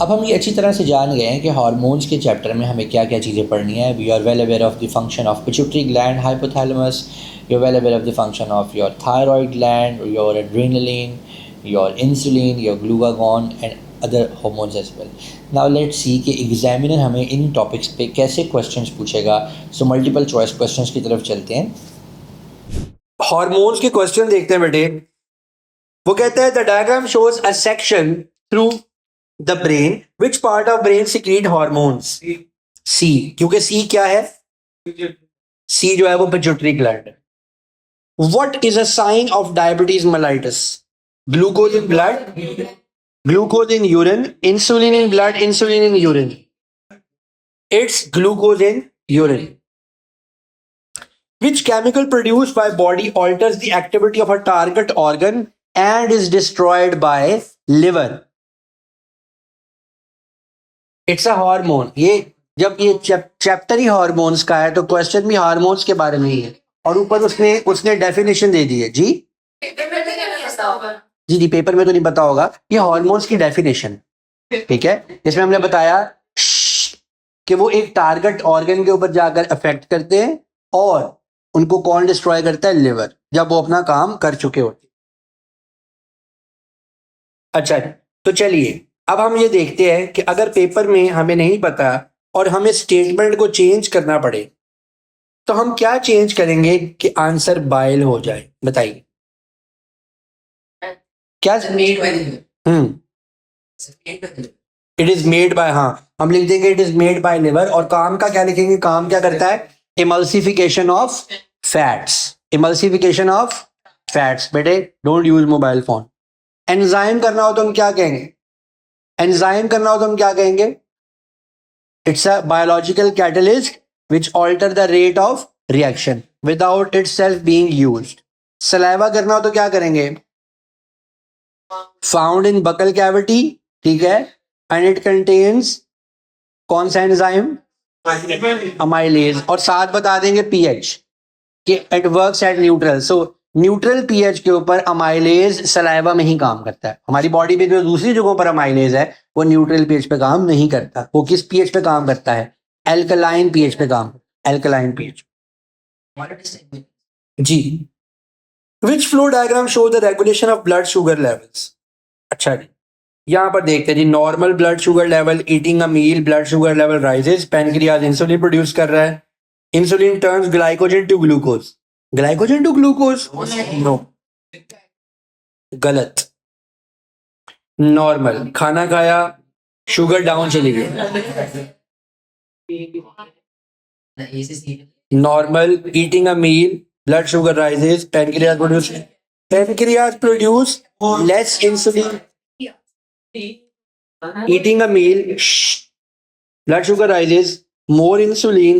अब हम ये अच्छी तरह से जान गए हैं कि हार्मोन्स के चैप्टर में हमें क्या क्या चीज़ें पढ़नी है. We are well aware of the function of pituitary gland, hypothalamus. You are well aware of the function of your thyroid gland, your adrenaline, your insulin, your glucagon and other hormones as well. Now let's see कि examiner हमें इन topics पे कैसे questions पूछेगा. So multiple choice questions की तरफ चलते हैं. Hormones के क्वेश्चन देखते हैं बेटे. वो कहता है the diagram shows a section through the brain, which part of brain secrete hormones. C, क्योंकि सी क्या है, सी जो है वो पिट्यूटरी ग्लैंड है. What is a sign of diabetes mellitus. Glucose in blood, glucose in urine, insulin in blood, insulin in urine. It's glucose in urine. Which chemical produced by body alters the activity of a target organ and is destroyed by liver? It's a hormone. ये जब ये chapter ही hormones का है तो question भी hormones के बारे में ही है. और ऊपर उसने डेफिनेशन दे दी है. जी जी पेपर में तो नहीं पता होगा. ये हार्मोन्स की डेफिनेशन, ठीक है, इसमें हमने बताया कि वो एक टारगेट ऑर्गन के ऊपर जाकर अफेक्ट करते हैं और उनको कौन डिस्ट्रॉय करता है, लिवर, जब वो अपना काम कर चुके होते. अच्छा, तो चलिए अब हम ये देखते हैं कि अगर पेपर में हमें नहीं पता और हमें स्टेटमेंट को चेंज करना पड़े तो हम क्या चेंज करेंगे कि आंसर बाइल हो जाए. बताइए क्या. इट इज मेड बाय, हाँ हम लिख देंगे it is made by liver. और काम का क्या लिखेंगे, काम क्या करता है, emulsification of fats. Emulsification of fats. बेटे don't use mobile phone. Enzyme करना हो तो हम क्या कहेंगे, एंजाइम करना हो तो हम क्या कहेंगे, it's a biological catalyst which alter the rate of reaction without itself being used. Saliva करना हो तो क्या करेंगे, फाउंड इन बकल कैविटी, ठीक है, एंड इट कंटेन्स कौन सा एंजाइम, अमाइलेज. और साथ बता देंगे पीएच कि it works at neutral. So neutral pH के ऊपर अमाइलेज सलाइवा में ही काम करता है. हमारी बॉडी में जो दूसरी जगहों पर अमाइलेज है वो न्यूट्रल पीएच पे काम नहीं करता. वो किस पीएच पे काम करता है, एल्कलाइन पीएच पे काम, एल्कलाइन पीएच. जी. Which flow diagram show the regulation of blood sugar levels. अच्छा जी, यहां पर देखते हैं जी. Normal blood sugar level, eating a meal blood sugar level rises, pancreas insulin produce कर रहा है, insulin turns glycogen to glucose. Glycogen to glucose, no, गलत. नॉर्मल खाना खाया, शुगर डाउन चली गई. Normal eating a meal blood sugar rises, pancreas produce less insulin. Eating a meal, blood sugar rises, more insulin,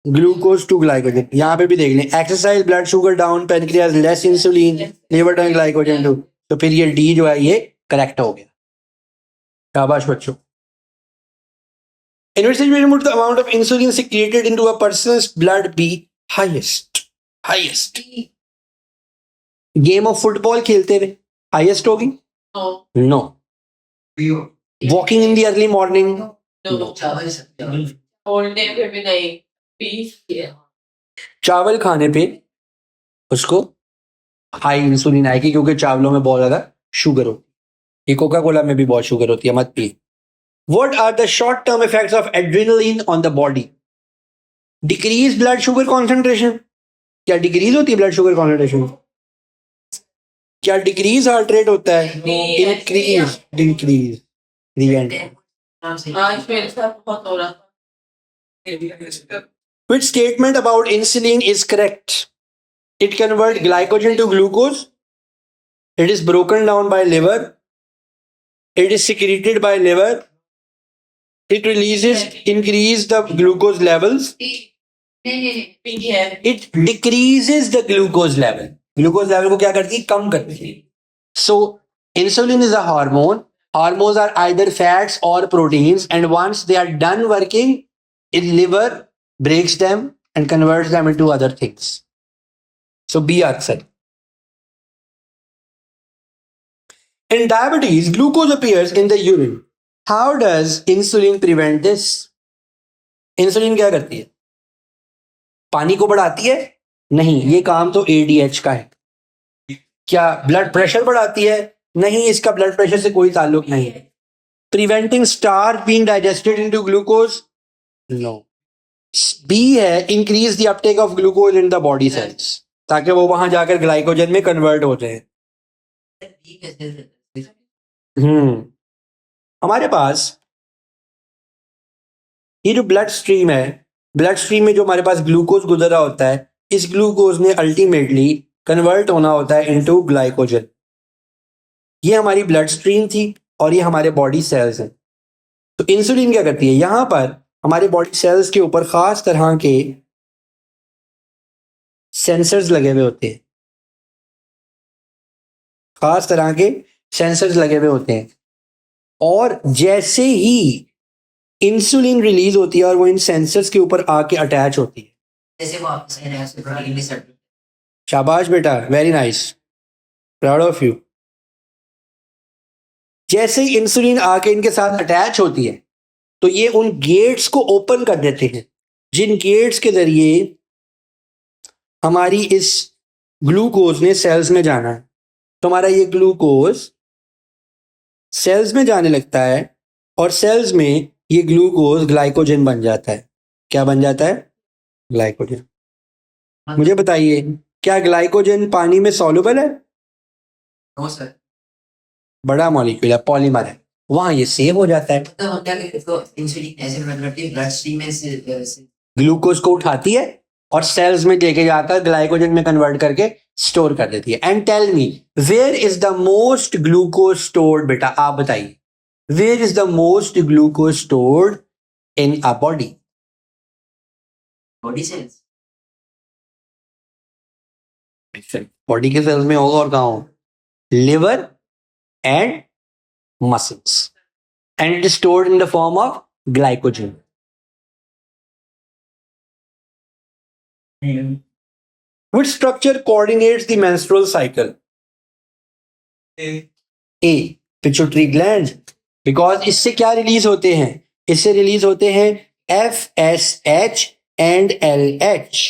glucose to glycogen. यहाँ पे भी देख लें, exercise blood sugar down, pancreas less insulin, liver turn glycogen to. तो फिर ये D जो है ये करेक्ट हो गया. शाबाश बच्चों. In which situation would the amount of insulin secreted into a person's blood be highest? Highest. Game of football खेलते हुए हाईएस्ट होगी? No. Walking in the early morning? No. चावल खाने पे उसको हाई इंसुलिन आएगी क्योंकि चावलों में बहुत ज्यादा शुगर होती है. ये कोका कोला में भी बहुत शुगर होती है, मत P. What are the short term effects of adrenaline on the body? Decrease blood sugar concentration. क्या डिक्रीज होती है ब्लड शुगर कॉन्सेंट्रेशन? क्या डिक्रीज हार्ट रेट होता है? Increase, decrease. Which statement about insulin is correct? It converts glycogen to glucose. It is broken down by liver. It is secreted by liver. It releases, increase the glucose levels. It decreases the glucose level. Glucose level को क्या करती है, कम करती है. So insulin is a hormone. Hormones are either fats or proteins, and once they are done working, in liver breaks them and converts them into other things. So B answer. In diabetes, glucose appears in the urine. How does insulin prevent this? Insulin क्या करती है? पानी को बढ़ाती है? नहीं, ये काम तो एडीएच का है। क्या ब्लड प्रेशर बढ़ाती है? नहीं, इसका ब्लड प्रेशर से कोई ताल्लुक नहीं है। Preventing starch being digested into glucose? No. B है increase the uptake of glucose in the body cells, ताकि वो वहां जाकर ग्लाइकोजन में कन्वर्ट हो जाए। हमारे पास ये जो ब्लड स्ट्रीम है, ब्लड स्ट्रीम में जो हमारे पास ग्लूकोज गुजर रहा होता है, इस ग्लूकोज ने अल्टीमेटली कन्वर्ट होना होता है इनटू ग्लाइकोजन। ये हमारी ब्लड स्ट्रीम थी और ये हमारे बॉडी सेल्स हैं। तो इंसुलिन क्या करती है? यहां पर हमारे बॉडी सेल्स के ऊपर खास तरह के सेंसर्स लगे हुए होते हैं, खास तरह के सेंसर्स लगे हुए होते हैं, और जैसे ही इंसुलिन रिलीज होती है और वो इन सेंसर्स के ऊपर आके अटैच होती है, जैसे वो आपको सही है। शाबाश बेटा, very nice, proud of you. जैसे ही इंसुलिन आके इनके साथ अटैच होती है तो ये उन गेट्स को ओपन कर देते हैं, जिन गेट्स के जरिए हमारी इस ग्लूकोज ने सेल्स में जाना है। तो हमारा ये ग्लूकोज सेल्स में जाने लगता है और सेल्स में ये ग्लूकोज ग्लाइकोजन बन जाता है। क्या बन जाता है? ग्लाइकोजन। मुझे बताइए, क्या ग्लाइकोजन पानी में सॉल्युबल है? No sir. बड़ा मॉलिक्यूल है, पॉलीमर है, वहां ये सेव हो जाता है। ग्लूकोज को उठाती है और सेल्स में लेके जाकर ग्लाइकोजन में कन्वर्ट करके स्टोर कर देती है। And tell me, where is the most glucose stored? बेटा आप बताइए, where is the most glucose stored in a body? Body cells. Body के सेल्स में होगा और कहाँ हो? Liver and muscles, and it is stored in the form of glycogen. Which structure coordinates the menstrual cycle? A. Pituitary gland, because इससे क्या release होते हैं? इससे रिलीज होते हैं FSH and LH.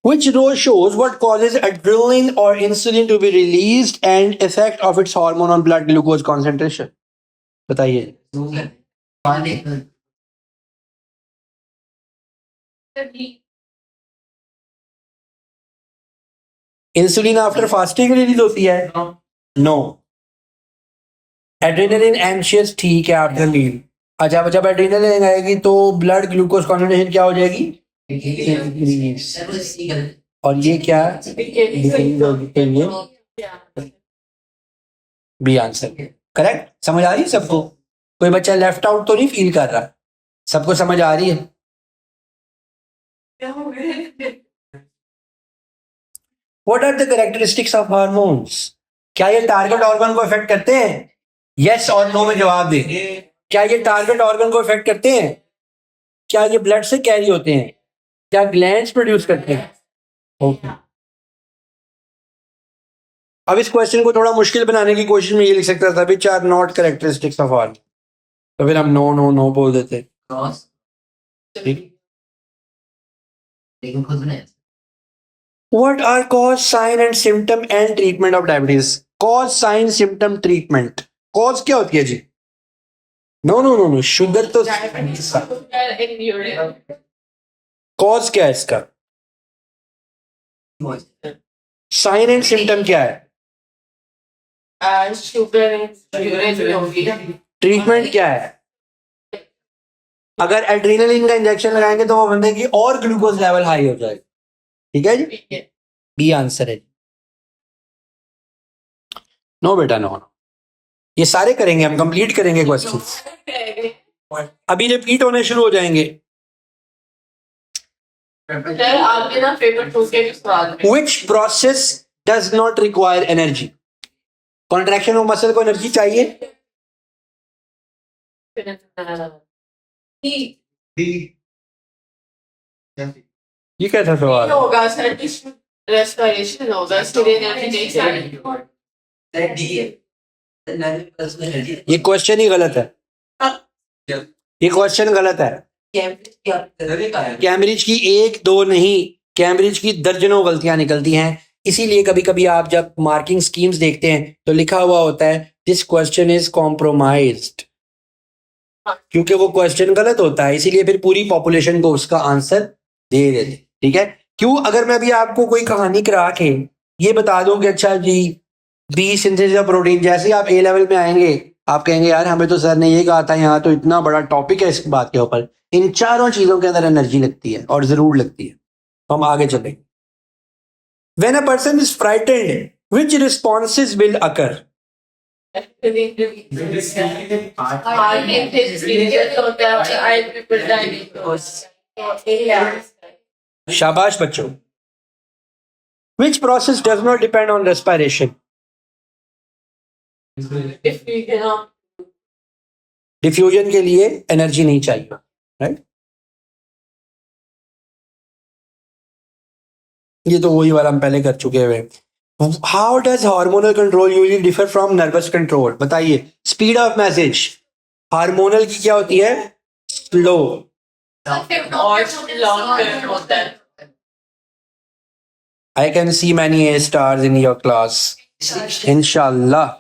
Which row shows what causes adrenaline or insulin to be released and effect of its hormone on blood glucose concentration? बताइए। Insulin after fasting release होती है? नो। एड्रेनलिन एंशियस, ठीक है, after मील। अच्छा, जब adrenaline आएगी तो blood glucose concentration क्या हो जाएगी? और ये क्या? B answer correct. समझ आ रही है सबको? कोई बच्चा लेफ्ट आउट तो नहीं फील कर रहा? सबको समझ आ रही है? What are the characteristics of hormones? क्या ये टारगेट ऑर्गन को इफेक्ट करते हैं? यस और नो में जवाब दे। क्या ये टारगेट ऑर्गन को इफेक्ट करते हैं? क्या ये ब्लड से कैरी होते हैं? क्या ग्लैंड्स प्रोड्यूस करते हैं? Okay. अब इस क्वेश्चन को थोड़ा मुश्किल बनाने की कोशिश में ये लिख सकता था, which are not characteristics of hormone, तो फिर हम नो नो नो बोल देते। What are cause, sign and symptom and treatment of diabetes? Cause, sign, symptom, treatment. Cause क्या होती है जी? No no no no, sugar तो कॉज क्या है इसका? साइन एंड सिम्टम क्या है? ट्रीटमेंट क्या है? अगर एड्रेनलिन का इंजेक्शन लगाएंगे तो वो बंदे की और ग्लूकोज लेवल हाई हो जाएगा। ठीक है जी, बी आंसर है। नो बेटा नो, ये सारे करेंगे हम, कंप्लीट करेंगे क्वेश्चन, अभी रिपीट होने शुरू हो जाएंगे। Which process does not require energy? Contraction of muscle को एनर्जी चाहिए? ये कैसा सवाल होगा सर? रेस्पिरेशन होगा, ये क्वेश्चन ही गलत है, ये क्वेश्चन गलत है। कैम्ब्रिज की एक दो नहीं, कैम्ब्रिज की दर्जनों गलतियां निकलती हैं। इसीलिए कभी कभी आप जब मार्किंग स्कीम्स देखते हैं तो लिखा हुआ होता है दिस क्वेश्चन इज कॉम्प्रोमाइज्ड, क्योंकि वो क्वेश्चन गलत होता है, इसीलिए फिर पूरी पॉपुलेशन को उसका आंसर दे देते। ठीक है, क्यों? अगर मैं अभी आपको कोई कहानी करा के ये बता दूं कि अच्छा जी बी सिंथेसिस ऑफ प्रोटीन, जैसे ही आप ए लेवल में आएंगे आप कहेंगे यार हमें तो सर ने ये कहा था, यहाँ तो इतना बड़ा टॉपिक है इस बात के ऊपर। इन चारों चीजों के अंदर एनर्जी लगती है और जरूर लगती है। तो हम आगे चलें। When a person is frightened, which responses will occur? शाबाश बच्चों। Which process does not depend on respiration? Diffusion के लिए एनर्जी नहीं चाहिए, राइट? ये तो वही वाला हम पहले कर चुके हुए। How does hormonal control usually differ from nervous control? बताइए। स्पीड ऑफ मैसेज हार्मोनल की क्या होती है? Slow. I can see many A stars in your class, इंशाल्लाह।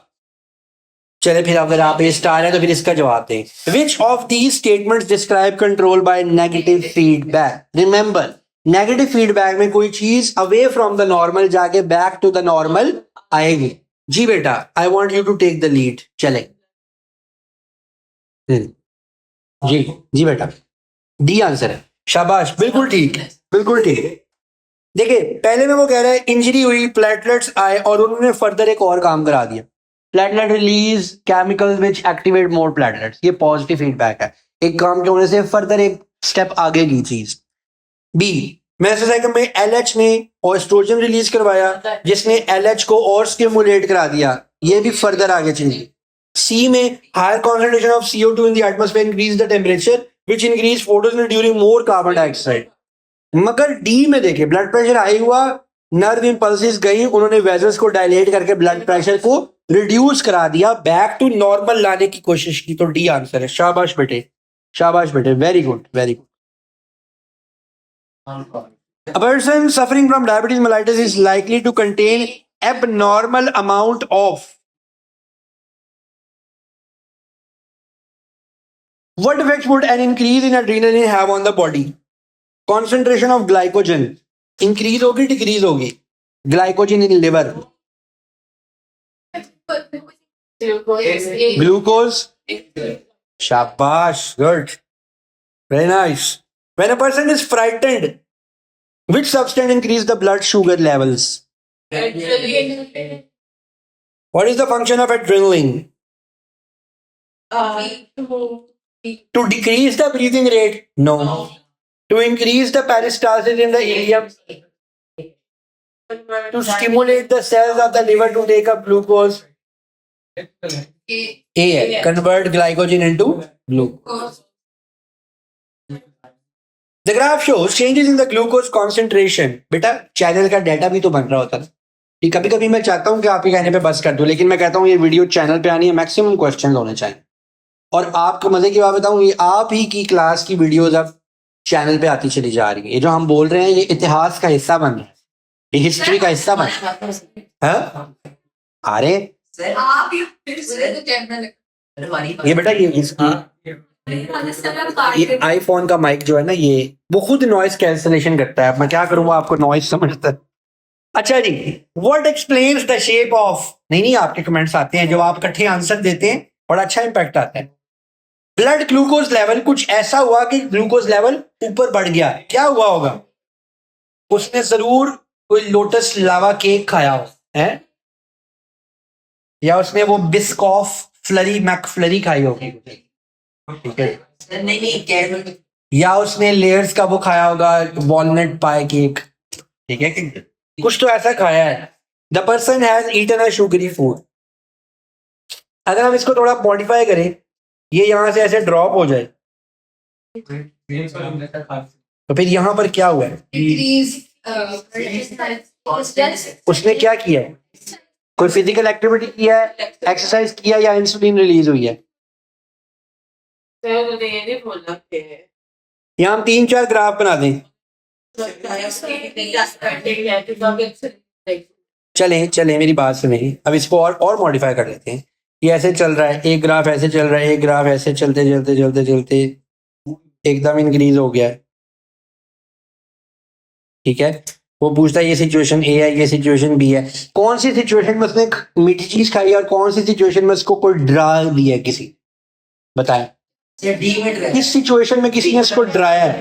चले फिर, अगर आप ए स्टार है तो फिर इसका जवाब दें। Which of these statements describe control by negative feedback? Remember, negative feedback में कोई चीज अवे फ्रॉम द नॉर्मल जाके बैक टू द नॉर्मल आएगी। जी बेटा, I want you to take the lead. चले जी जी बेटा, डी आंसर है। शाबाश, बिल्कुल ठीक, बिल्कुल ठीक। देखिए, पहले में वो कह रहा है इंजरी हुई, प्लेटलेट्स आए और उन्होंने फर्दर एक और काम करा दिया। Platelet release chemicals which activate more platelets, ये पॉजिटिव फीडबैक है। एक काम के होने से फर्दर एक स्टेप आगे की चीज। बी, मेसोसाइकल में एलएच ने एस्ट्रोजन रिलीज करवाया जिसने एलएच को और स्टिमुलेट करा दिया, ये भी फर्दर आगे चली। सी में higher concentration of CO2 in the atmosphere increase the temperature which increase photosynthesis during more carbon dioxide. मगर डी में देखिए, ब्लड प्रेशर हाई हुआ, नर्व इंपल्सेस गई, उन्होंने वेजल्स को डायलेट करके ब्लड प्रेशर को रिड्यूस करा दिया, बैक टू नॉर्मल लाने की कोशिश की। तो डी आंसर है। शाबाश बेटे, शाबाश बेटे, very good, very good. A person suffering from diabetes mellitus is likely to contain abnormal amount of what effect would an increase in adrenaline have on the body? Concentration of glycogen increase होगी, decrease होगी? Glycogen in liver, glucose, shabash, good, very nice. When a person is frightened, which substance increase the blood sugar levels? What is the function of adrenaline? To decrease the breathing rate? No. To increase the peristalsis in the ileum? To stimulate the cells of the liver to take up glucose? A है, convert glycogen into glucose. The graph shows changes in the glucose concentration. बेटा, channel का data भी तो बन रहा होता है। कभी कभी मैं चाहता हूं कि आप ही कहने पे बस कर दूं, लेकिन मैं कहता हूं ये वीडियो चैनल पे आनी है, मैक्सिमम क्वेश्चंस होने चाहिए। और आपको मजे की बात बताऊं, ये आप ही की क्लास की वीडियोस अब चैनल पे आती चली जा रही है। ये जो हम बोल रहे हैं ये इतिहास का हिस्सा बन रहा है, ये हिस्ट्री का हिस्सा बन रहा है। अरे ये बेटा, ये आईफोन का माइक जो है ना, ये वो खुद नॉइस कैंसलेशन करता है। मैं क्या करूंगा, आपको नॉइस समझता है। अच्छा जी, what explains the shape of? नहीं, आपके कमेंट्स आते हैं, जब आप इकट्ठे आंसर देते हैं बड़ा अच्छा इंपैक्ट आता है। ब्लड ग्लूकोज लेवल, कुछ ऐसा हुआ कि ग्लूकोज लेवल ऊपर बढ़ गया। क्या हुआ होगा? उसने जरूर कोई लोटस लावा केक खाया हो है, या उसने वो बिस्कॉफ फ्लरी मैकफ्लरी खाई होगी, ठीक है, या उसने लेयर्स का वो खाया होगा, वॉलनट पाई केक, ठीक है, कुछ तो ऐसा खाया है। The person has eaten a sugary food. अगर हम इसको थोड़ा मॉडिफाई करें, ये यहां से ऐसे ड्रॉप हो जाए, तो फिर यहां पर क्या हुआ है? उसने क्या किया है? कोई फिजिकल एक्टिविटी किया है, एक्सरसाइज किया या इंसुलिन रिलीज हुई है? यहाँ हम 3-4 ग्राफ बना दें। चलें मेरी बात सुने, अब इसको और मॉडिफाई कर लेते हैं। ये ऐसे चल रहा है, एक ग्राफ ऐसे चल रहा है, एक ग्राफ ऐसे चलते चलते चलते चलते एकदम इंक्रीज हो गया है, ठीक है। वो पूछता है ये सिचुएशन ए है, ये सिचुएशन बी है, कौन सी सिचुएशन में उसने मीठी चीज खाई और कौन सी सिचुएशन में उसको कोई डरा दिया है किसी, बताएं। किस सिचुएशन में किसी ने उसको डराया है?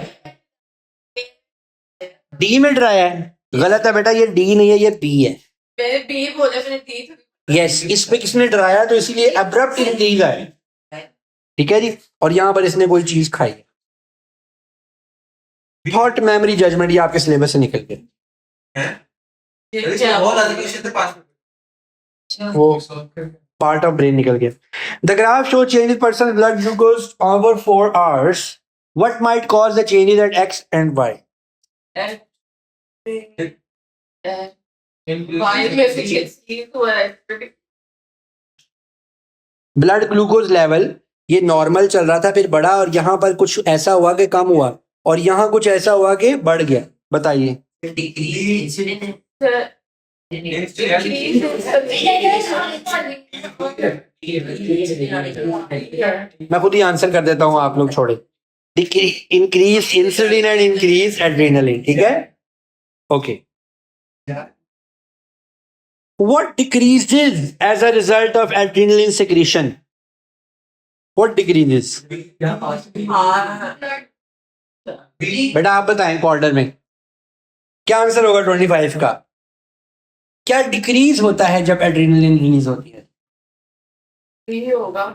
डी में डराया है, गलत है बेटा, ये डी नहीं है, ये बी है। मैंने बी बोला, मैंने डी यस, इस पे किसने डराया तो इसीलिए अब्रप्ट इंक्रीज है, ठीक है जी। और यहां पर इसने कोई चीज खाई, थॉट, मेमोरी, जजमेंट, ये आपके सिलेबस से निकल गए, वो पार्ट ऑफ ब्रेन निकल गया। The graph show changes person blood glucose over 4 hours. What might cause the changes at X and Y? Blood glucose level ये नॉर्मल चल रहा था, फिर बढ़ा, और यहाँ पर कुछ ऐसा हुआ कि कम हुआ, और यहाँ कुछ ऐसा हुआ कि बढ़ गया, बताइए। मैं खुद ही आंसर कर देता हूँ, आप लोग छोड़े। Increase insulin and increase adrenaline, ठीक है, okay. What decreases as a result of adrenaline secretion? What decreases? बेटा आप बताएं क्वार्टर में क्या आंसर होगा 25 का? क्या डिक्रीज होता है जब एड्रेनलिन रिलीज होती है? होगा।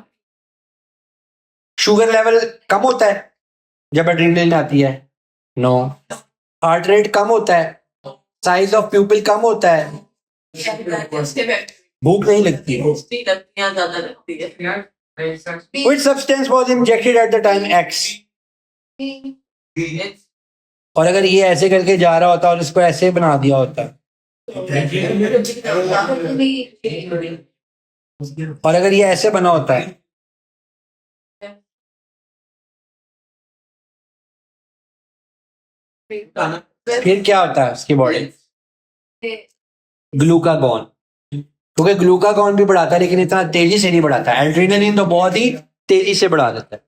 शुगर लेवल कम होता है जब एड्रेनलिन आती है? नो। हार्ट रेट कम होता है, साइज ऑफ प्यूपिल कम होता है, भूख नहीं लगती, ज्यादा लगती है। Which substance was injected at the time X? और अगर ये ऐसे करके जा रहा होता और इसको ऐसे बना दिया होता, और अगर ये ऐसे बना होता है, फिर क्या होता है उसकी बॉडी? ग्लूकागॉन, क्योंकि ग्लूकागॉन भी बढ़ाता है लेकिन इतना तेजी से नहीं बढ़ाता, एड्रेनलिन तो बहुत ही तेजी से बढ़ा देता है।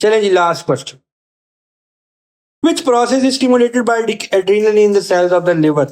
चलें जी, last question. Which process is stimulated by adrenaline in the cells of the liver?